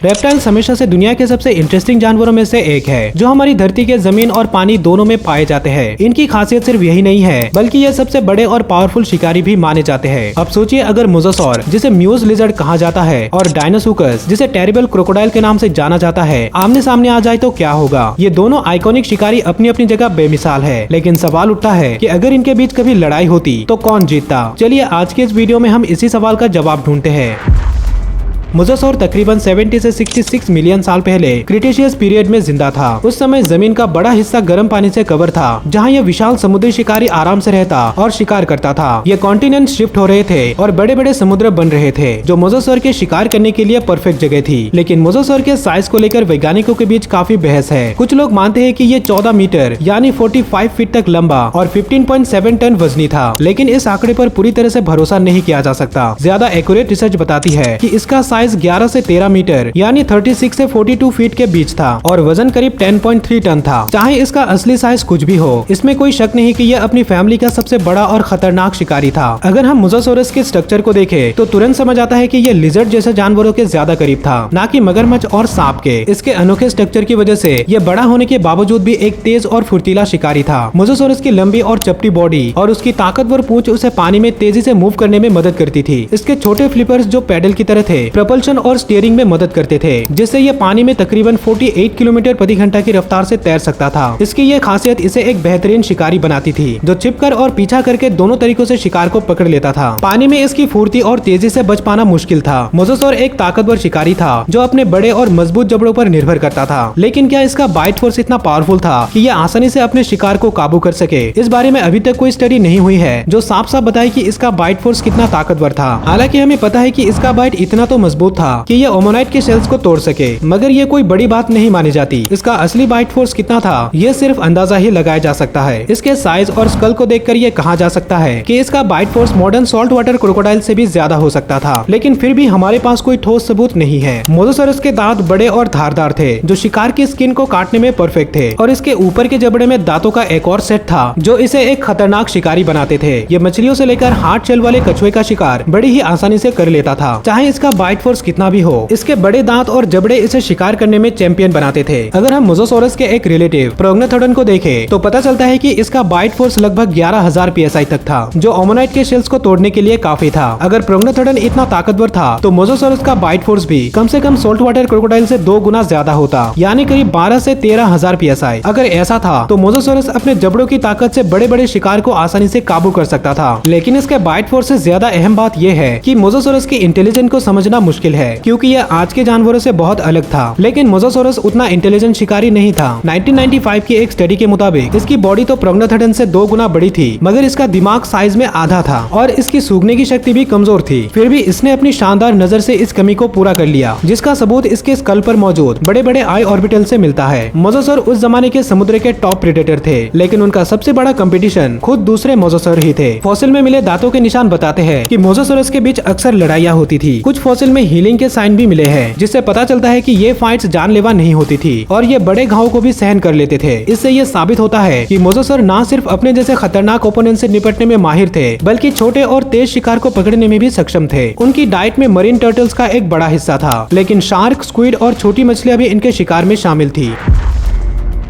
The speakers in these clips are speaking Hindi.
रेप्टाइल्स हमेशा से दुनिया के सबसे इंटरेस्टिंग जानवरों में से एक है, जो हमारी धरती के जमीन और पानी दोनों में पाए जाते हैं। इनकी खासियत सिर्फ यही नहीं है, बल्कि ये सबसे बड़े और पावरफुल शिकारी भी माने जाते हैं। अब सोचिए, अगर मोसासौर, जिसे म्यूज लिजर्ड कहा जाता है, और डायनासोरस, जिसे टेरिबल क्रोकोडाइल के नाम से जाना जाता है, आमने सामने आ जाए तो क्या होगा। ये दोनों आइकॉनिक शिकारी अपनी अपनी जगह बेमिसाल है, लेकिन सवाल उठता है कि अगर इनके बीच कभी लड़ाई होती तो कौन जीतता। चलिए आज के इस वीडियो में हम इसी सवाल का जवाब ढूंढते हैं। मोसासौर तकरीबन 70 से 66 मिलियन साल पहले क्रिटेशियस पीरियड में जिंदा था। उस समय जमीन का बड़ा हिस्सा गर्म पानी से कवर था, जहां यह विशाल समुद्री शिकारी आराम से रहता और शिकार करता था। ये कॉन्टिनेंट शिफ्ट हो रहे थे और बड़े बड़े समुद्र बन रहे थे, जो मोसासौर के शिकार करने के लिए परफेक्ट जगह थी। लेकिन मोसासौर के साइज को लेकर वैज्ञानिकों के बीच काफी बहस है। कुछ लोग मानते हैं कि ये 14 मीटर यानी 45 फीट तक लंबा और 15.7 टन वजनी था, लेकिन इस आंकड़े पर पूरी तरह से भरोसा नहीं किया जा सकता। ज्यादा एक्यूरेट रिसर्च बताती है कि इसका साइज 11 से 13 मीटर यानी 36 से 42 फीट के बीच था और वजन करीब 10.3 टन था। चाहे इसका असली साइज कुछ भी हो, इसमें कोई शक नहीं कि यह अपनी फैमिली का सबसे बड़ा और खतरनाक शिकारी था। अगर हम मोसासौरस के स्ट्रक्चर को देखें तो तुरंत समझ आता है कि यह लिजर्ड जैसे जानवरों के ज्यादा करीब था, न कि मगरमच्छ और सांप के। इसके अनोखे स्ट्रक्चर की वजह से यह बड़ा होने के बावजूद भी एक तेज और फुर्तीला शिकारी था। मोसासौरस की लंबी और चपटी बॉडी और उसकी ताकतवर पूंछ उसे पानी में तेजी से मूव करने में मदद करती थी। इसके छोटे फ्लिपर्स जो पैडल की तरह थे, प्रपल्शन और स्टीयरिंग में मदद करते थे, जिससे यह पानी में तकरीबन 48 किलोमीटर प्रति घंटा की रफ्तार से तैर सकता था। इसकी यह खासियत इसे एक बेहतरीन शिकारी बनाती थी, जो छिपकर और पीछा करके दोनों तरीकों से शिकार को पकड़ लेता था। पानी में इसकी फुर्ती और तेजी से बच पाना मुश्किल था। मोसासौर एक ताकतवर शिकारी था, जो अपने बड़े और मजबूत जबड़ों पर निर्भर करता था। लेकिन क्या इसका बाइट फोर्स इतना पावरफुल था कि यह आसानी से अपने शिकार को काबू कर सके? इस बारे में अभी तक कोई स्टडी नहीं हुई है जो साफ साफ बताए कि इसका बाइट फोर्स कितना ताकतवर था। हालांकि हमें पता है कि इसका बाइट इतना तो मजबूत था कि यह ओमोनाइट के शेल्स को तोड़ सके, मगर ये कोई बड़ी बात नहीं मानी जाती। इसका असली बाइट फोर्स कितना था, ये सिर्फ अंदाजा ही लगाया जा सकता है। इसके साइज और स्कल को देखकर ये कहा जा सकता है कि इसका bite force modern salt water crocodile से भी ज्यादा हो सकता था, लेकिन फिर भी हमारे पास कोई ठोस सबूत नहीं है। मोसासौरस के दांत बड़े और धारदार थे, जो शिकार की स्किन को काटने में परफेक्ट थे, और इसके ऊपर के जबड़े में दांतों का एक और सेट था, जो इसे एक खतरनाक शिकारी बनाते थे। ये मछलियों से लेकर हार्ड शेल वाले कछुए का शिकार बड़ी ही आसानी से कर लेता था, चाहे इसका बाइट फोर्स कितना भी हो। इसके बड़े दांत और जबड़े इसे शिकार करने में चैंपियन बनाते थे। अगर हम मोसासौरस के एक रिलेटिव प्रोग्नाथोडन को देखें तो पता चलता है कि इसका बाइट फोर्स लगभग 11,000 psi तक था, जो ओमोनाइट के शेल्स को तोड़ने के लिए काफी था। अगर प्रोग्नाथोडन इतना ताकतवर था तो मोसासौरस का बाइट फोर्स भी कम से कम सॉल्ट वाटर क्रोकोडाइल से 2 गुना ज्यादा होता, यानी करीब 12 से 13,000 psi। अगर ऐसा था तो मोसासौरस अपने जबड़ों की ताकत से बड़े बड़े शिकार को आसानी से काबू कर सकता था। लेकिन इसके बाइट फोर्स से ज्यादा अहम बात यह है कि मोसासौरस की इंटेलिजेंस को समझना मुश्किल है, क्योंकि यह आज के जानवरों से बहुत अलग था। लेकिन मोसासौरस उतना इंटेलिजेंट शिकारी नहीं था। 1995 की एक स्टडी के मुताबिक इसकी बॉडी तो प्रोग्नाथोडन से 2 गुना बड़ी थी, मगर इसका दिमाग साइज में आधा था और इसकी सूंघने की शक्ति भी कमजोर थी। फिर भी इसने अपनी शानदार नजर से इस कमी को पूरा कर लिया, जिसका सबूत इसके स्कल पर मौजूद बड़े बड़े आई ऑर्बिटल से मिलता है। मोसासौर उस जमाने के समुद्र के टॉप प्रेडेटर थे, लेकिन उनका सबसे बड़ा कंपटीशन खुद दूसरे मोसासौर ही थे। फॉसिल में मिले दांतों के निशान बताते हैं कि मोसासौरस के बीच अक्सर लड़ाइयाँ होती थी। कुछ फॉसिल में हीलिंग के साइन भी मिले हैं, जिससे पता चलता है कि ये फाइट्स जानलेवा नहीं होती थी और ये बड़े घावों को भी सहन कर लेते थे। इससे ये साबित होता है कि मोसासौर ना सिर्फ अपने जैसे खतरनाक ओपोनेंट से निपटने में माहिर थे, बल्कि छोटे और तेज शिकार को पकड़ने में भी सक्षम थे। उनकी डाइट में मरीन टर्टल्स का एक बड़ा हिस्सा था, लेकिन शार्क, स्क्विड और छोटी मछलियां भी इनके शिकार में शामिल थी।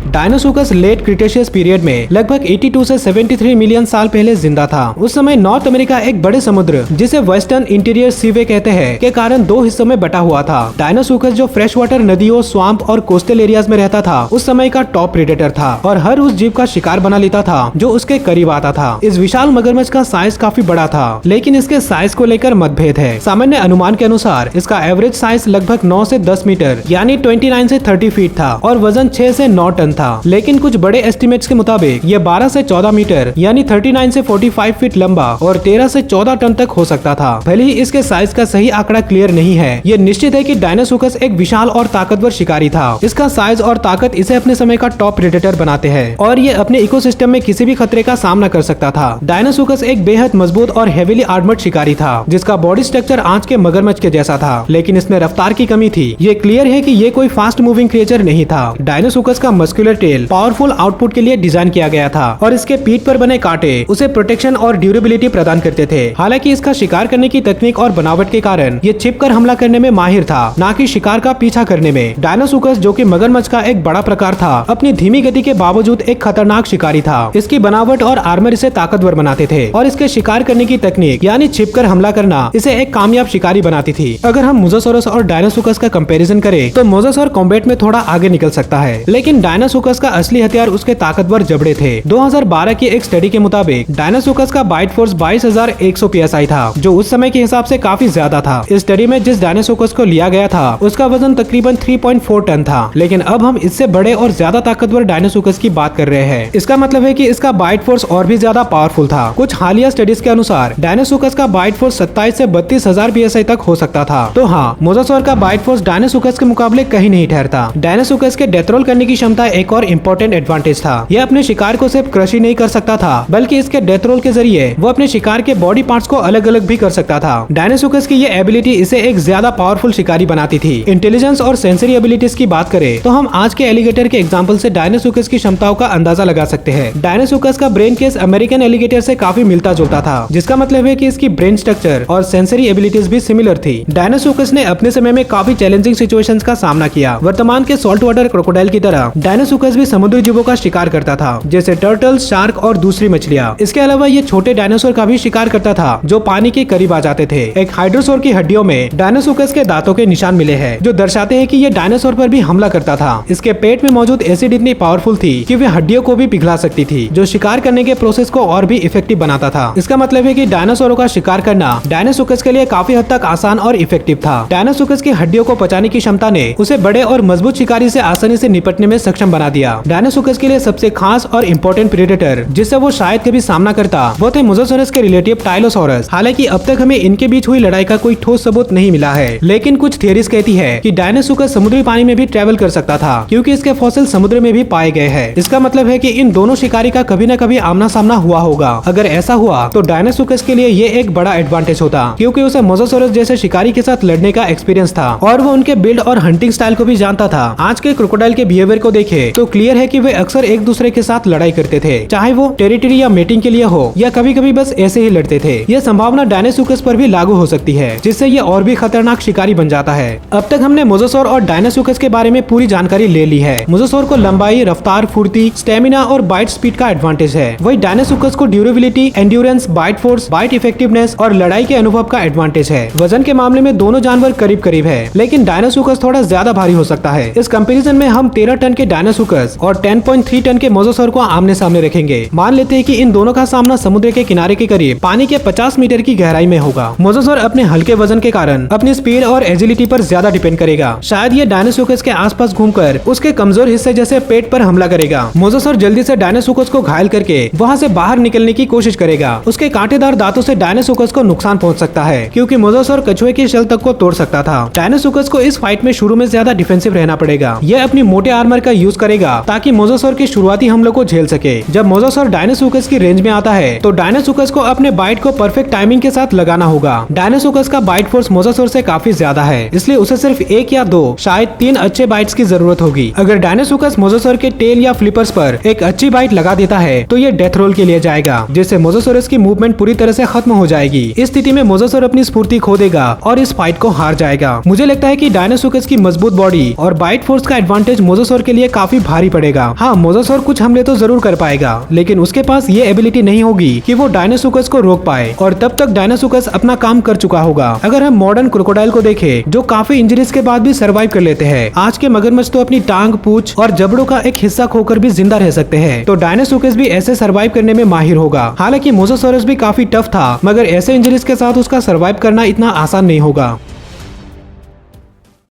डायनासोरस लेट क्रिटेशियस पीरियड में लगभग 82 से 73 मिलियन साल पहले जिंदा था। उस समय नॉर्थ अमेरिका एक बड़े समुद्र, जिसे वेस्टर्न इंटीरियर सीवे कहते हैं, के कारण 2 हिस्सों में बटा हुआ था। डायनासोरस जो फ्रेश वाटर नदियों, स्वाम्प और कोस्टल एरियाज में रहता था, उस समय का टॉप प्रेडेटर था और हर उस जीव का शिकार बना लेता था जो उसके करीब आता था। इस विशाल मगरमच्छ का साइज काफी बड़ा था, लेकिन इसके साइज को लेकर मतभेद है। सामान्य अनुमान के अनुसार इसका एवरेज साइज लगभग 9 से 10 मीटर यानी 29 से 30 फीट था और वजन 6 से 9 टन था। लेकिन कुछ बड़े एस्टिमेट्स के मुताबिक ये 12 से 14 मीटर यानी 39 से 45 फीट लंबा और 13 से 14 टन तक हो सकता था। भले ही इसके साइज का सही आंकड़ा क्लियर नहीं है, ये निश्चित है कि डायनासोरस एक विशाल और ताकतवर शिकारी था। इसका साइज और ताकत इसे अपने समय का टॉप प्रेडेटर बनाते हैं और ये अपने इकोसिस्टम में किसी भी खतरे का सामना कर सकता था। डायनासोरस एक बेहद मजबूत और हेवीली आर्मर्ड शिकारी था, जिसका बॉडी स्ट्रक्चर आज के मगरमच्छ के जैसा था, लेकिन इसमें रफ्तार की कमी थी। ये क्लियर है कि ये कोई फास्ट मूविंग क्रिएचर नहीं था। डायनासोरस का मस्कुलर टेल, पावरफुल आउटपुट के लिए डिजाइन किया गया था और इसके पीठ पर बने कांटे उसे प्रोटेक्शन और ड्यूरेबिलिटी प्रदान करते थे। हालांकि इसका शिकार करने की तकनीक और बनावट के कारण ये छिपकर हमला करने में माहिर था, न कि शिकार का पीछा करने में। डायनोसोरस, जो कि मगरमच्छ का एक बड़ा प्रकार था, अपनी धीमी गति के बावजूद एक खतरनाक शिकारी था। इसकी बनावट और आर्मर इसे ताकतवर बनाते थे और इसके शिकार करने की तकनीक यानी छिपकर हमला करना इसे एक कामयाब शिकारी बनाती थी। अगर हम मोसासॉरस और डायनासोरस का कंपैरिजन करें तो मोसासॉर कॉम्बैट में थोड़ा आगे निकल सकता है, लेकिन डायनासोरस का असली हथियार उसके ताकतवर जबड़े थे। 2012 की एक स्टडी के मुताबिक डायनासोरस का बाइट फोर्स 22,100 PSI था, जो उस समय के हिसाब से काफी ज्यादा था। इस स्टडी में जिस डायनासोरस को लिया गया था उसका वजन तकरीबन 3.4 टन था, लेकिन अब हम इससे बड़े और ज्यादा ताकतवर डायनासोरस की बात कर रहे हैं। इसका मतलब है कि इसका बाइट फोर्स और भी ज्यादा पावरफुल था। कुछ हालिया स्टडीज के अनुसार डायनासोरस का बाइट फोर्स 27 से 32,000 PSI तक हो सकता था। तो हाँ, मोसासॉर का बाइट फोर्स डायनासोरस के मुकाबले कहीं नहीं ठहरता। डायनासोरस के डेथ रोल करने की क्षमता एक और इम्पोर्टेंट एडवांटेज था। यह अपने शिकार को सिर्फ क्रश ही नहीं कर सकता था, बल्कि इसके डेथ रोल के जरिए वो अपने शिकार के बॉडी पार्ट्स को अलग अलग भी कर सकता था। डायनासोरस की ये एबिलिटी इसे एक ज्यादा पावरफुल शिकारी बनाती थी। इंटेलिजेंस और सेंसरी एबिलिटीज की बात करें तो हम आज के एलिगेटर के एग्जांपल से डायनासोरस की क्षमताओं का अंदाजा लगा सकते हैं। डायनासोरस का ब्रेन केस अमेरिकन एलिगेटर से काफी मिलता जुलता था, जिसका मतलब है कि इसकी ब्रेन स्ट्रक्चर और सेंसरी एबिलिटीज भी सिमिलर थी। डायनासोरस ने अपने समय में काफी चैलेंजिंग सिचुएशंस का सामना किया। वर्तमान के सॉल्ट वाटर क्रोकोडाइल की तरह डायनासोरस भी समुद्री जीवों का शिकार करता था, जैसे टर्टल्स, शार्क और दूसरी मछलियां। इसके अलावा ये छोटे डायनासोर का भी शिकार करता था, जो पानी के करीब आ जाते थे। एक हाइड्रोसोर की हड्डियों में डायनासोरस के दांतों के निशान मिले हैं, जो दर्शाते हैं कि ये डायनासोर पर भी हमला करता था। इसके पेट में मौजूद एसिड इतनी पावरफुल थी कि वे हड्डियों को भी पिघला सकती थी, जो शिकार करने के प्रोसेस को और भी इफेक्टिव बनाता था। इसका मतलब है कि डायनासोरों का शिकार करना डायनासोरस के लिए काफी हद तक आसान और इफेक्टिव था। डायनासोरस की हड्डियों को पचाने की क्षमता ने उसे बड़े और मजबूत शिकारी से आसानी से निपटने में सक्षम बना दिया। डायनासोरस के लिए सबसे खास और इम्पोर्टेंट प्रेडेटर जिससे वो शायद कभी सामना करता, वो थे मोसासॉरस के रिलेटिव टाइलोसॉरस। हालांकि अब तक हमें इनके बीच हुई लड़ाई का कोई ठोस सबूत नहीं मिला है, लेकिन कुछ थियरीज कहती है कि डायनासोरस समुद्री पानी में भी ट्रेवल कर सकता था, क्योंकि इसके फॉसिल समुद्र में भी पाए गए हैं। इसका मतलब है कि इन दोनों शिकारी का कभी न कभी आमना सामना हुआ होगा। अगर ऐसा हुआ तो डायनासोरस के लिए ये एक बड़ा एडवांटेज होता, क्योंकि उसे मोसासॉरस जैसे शिकारी के साथ लड़ने का एक्सपीरियंस था और वो उनके बिल्ड और हंटिंग स्टाइल को भी जानता था। आज के क्रोकोडाइल के बिहेवियर को देखें तो क्लियर है कि वे अक्सर एक दूसरे के साथ लड़ाई करते थे, चाहे वो टेरिटरी या मेटिंग के लिए हो या कभी कभी बस ऐसे ही लड़ते थे। यह संभावना डायनासोरस पर भी लागू हो सकती है, जिससे ये और भी खतरनाक शिकारी बन जाता है। अब तक हमने मोसासॉर और डायनासोरस के बारे में पूरी जानकारी ले ली है। मोसासॉर को लंबाई, रफ्तार, फुर्ती, स्टेमिना और बाइट स्पीड का एडवांटेज है, वही डायनासोरस को durability, endurance, bite force, bite effectiveness और लड़ाई के अनुभव का एडवांटेज है। वजन के मामले में दोनों जानवर करीब करीब है, लेकिन डायनासोरस थोड़ा ज्यादा भारी हो सकता है। इस कंपैरिजन में हम 13 टन के डायनासोरस और 10.3 टन के मोसासॉर को आमने सामने रखेंगे। मान लेते हैं कि इन दोनों का सामना समुद्र के किनारे के करीब पानी के 50 मीटर की गहराई में होगा। मोसासॉर अपने हल्के वजन के कारण अपनी स्पीड और एजिलिटी पर ज्यादा डिपेंड करेगा। शायद ये डायनासोरस के आसपास घूमकर उसके कमजोर हिस्से जैसे पेट पर हमला करेगा। मोसासॉर जल्दी से डायनासोरस को घायल करके वहाँ से बाहर निकलने की कोशिश करेगा। उसके कांटेदार दांतों से डायनासोरस को नुकसान पहुंच सकता है, क्योंकि मोसासॉर कछुए की शेल तक को तोड़ सकता था। डायनासोरस को इस फाइट में शुरू में ज्यादा डिफेंसिव रहना पड़ेगा। यह अपनी मोटे आर्मर का यूज करेगा ताकि मोसासॉर के शुरुआती हमलों को झेल सके। जब मोसासॉर डायनासोरस की रेंज में आता है तो डायनासोरस को अपने बाइट को परफेक्ट टाइमिंग के साथ लगाना होगा। डायनासोरस का बाइट फोर्स मोसासॉर से काफी ज्यादा है, इसलिए उसे सिर्फ 1 या 2 शायद 3 अच्छे बाइट्स की जरूरत होगी। अगर डायनासोरस मोसासॉर के टेल या फ्लिपर्स पर एक अच्छी बाइट लगा देता है तो ये डेथ रोल के लिए जाएगा, जिससे मोसासॉरस की मूवमेंट पूरी तरह से खत्म हो जाएगी। इस स्थिति में मोसासॉर अपनी स्फूर्ति खो देगा और इस फाइट को हार जाएगा। मुझे लगता है कि डायनासोरस की मजबूत बॉडी और बाइट फोर्स का एडवांटेज मोसासॉर के लिए काफी भारी पड़ेगा। हाँ, मोसासॉर कुछ हमले तो जरूर कर पाएगा, लेकिन उसके पास ये एबिलिटी नहीं होगी कि वो डायनासोरस को रोक पाए, और तब तक डायनासोरस अपना काम कर चुका होगा। अगर हम मॉडर्न क्रोकोडाइल को देखें, जो काफी इंजरीज के बाद भी सर्वाइव कर लेते हैं, आज के मगरमच्छ तो अपनी टांग, पूंछ और जबड़ों का एक हिस्सा खोकर भी जिंदा रह सकते हैं, तो डायनासोरस भी ऐसे सर्वाइव करने में माहिर होगा। हालांकि मोसासॉरस भी काफी टफ था, मगर ऐसे इंजरीज के साथ उसका सर्वाइव करना इतना आसान नहीं होगा।